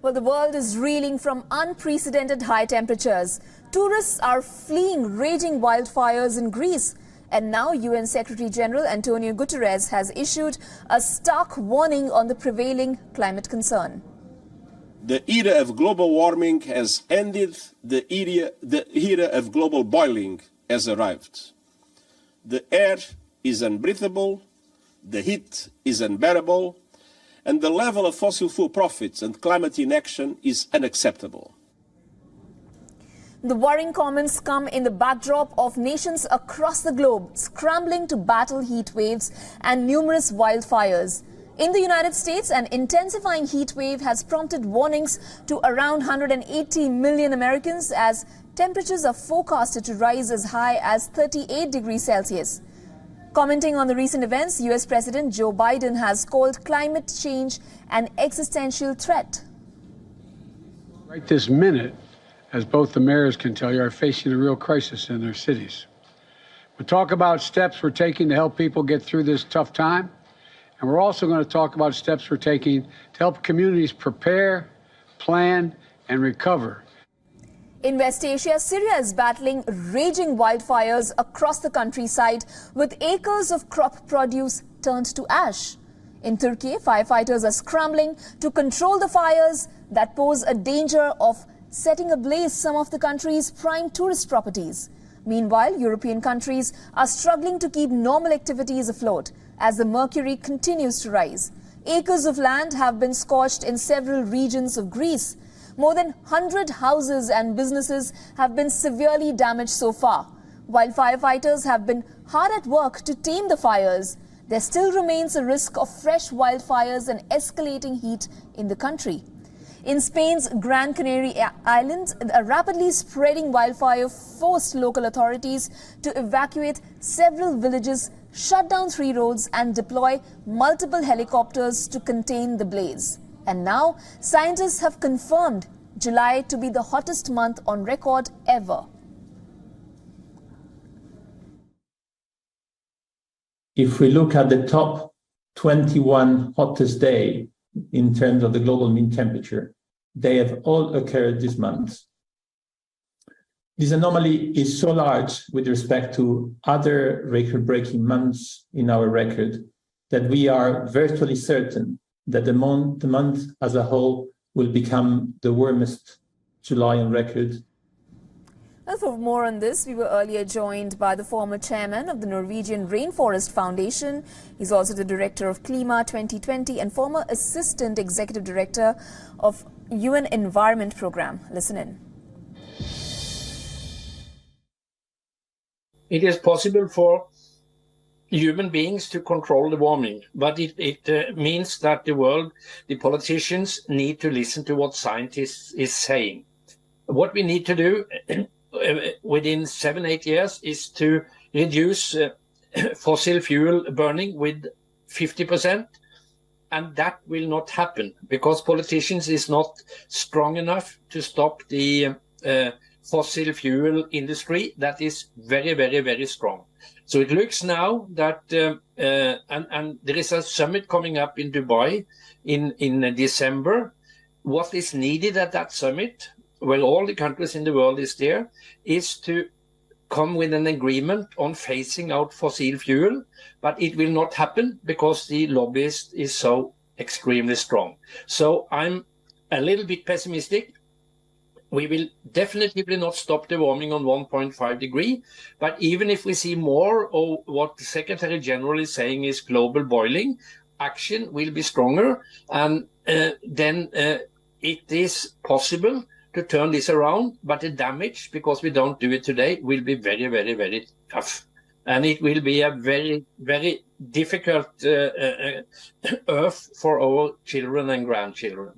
Well, the world is reeling from unprecedented high temperatures. Tourists are fleeing raging wildfires in Greece. And now UN Secretary General Antonio Gutierrez has issued a stark warning on the prevailing climate concern. The era of global warming has ended. The era of global boiling has arrived. The air is unbreathable, the heat is unbearable, and the level of fossil fuel profits and climate inaction is unacceptable. The worrying comments come in the backdrop of nations across the globe scrambling to battle heat waves and numerous wildfires. In the United States, an intensifying heat wave has prompted warnings to around 180 million Americans as temperatures are forecasted to rise as high as 38 degrees Celsius. Commenting on the recent events, US President Joe Biden has called climate change an existential threat. Right this minute, as both the mayors can tell you, are facing a real crisis in their cities. We talk about steps we're taking to help people get through this tough time, and we're also going to talk about steps we're taking to help communities prepare, plan, and recover. In West Asia, Syria is battling raging wildfires across the countryside, with acres of crop produce turned to ash. In Turkey, firefighters are scrambling to control the fires that pose a danger of setting ablaze some of the country's prime tourist properties. Meanwhile, European countries are struggling to keep normal activities afloat as the mercury continues to rise. Acres of land have been scorched in several regions of Greece. More than 100 houses and businesses have been severely damaged so far. While firefighters have been hard at work to tame the fires, there still remains a risk of fresh wildfires and escalating heat in the country. In Spain's Gran Canaria Islands, a rapidly spreading wildfire forced local authorities to evacuate several villages, shut down 3 roads and deploy multiple helicopters to contain the blaze. And now, scientists have confirmed July to be the hottest month on record ever. If we look at the top 21 hottest day in terms of the global mean temperature, they have all occurred this month. This anomaly is so large with respect to other record-breaking months in our record that we are virtually certain that the month as a whole will become the warmest July on record. Well, for more on this, we were earlier joined by the former chairman of the Norwegian Rainforest Foundation. He's also the director of Klima 2020 and former assistant executive director of UN Environment Program. Listen in. It is possible for human beings to control the warming, but it means that the politicians need to listen to what scientists is saying. What we need to do within 7-8 years is to reduce fossil fuel burning with 50%, and that will not happen because politicians is not strong enough to stop the fossil fuel industry that is very, very, very strong. So it looks now that, and there is a summit coming up in Dubai in December. What is needed at that summit, well, all the countries in the world is there, is to come with an agreement on phasing out fossil fuel, but it will not happen because the lobbyist is so extremely strong. So I'm a little bit pessimistic. We will definitely not stop the warming on 1.5 degree, but even if we see more of what the Secretary General is saying is global boiling, action will be stronger, and then it is possible to turn this around, but the damage, because we don't do it today, will be very, very, very tough. And it will be a very, very difficult earth for our children and grandchildren.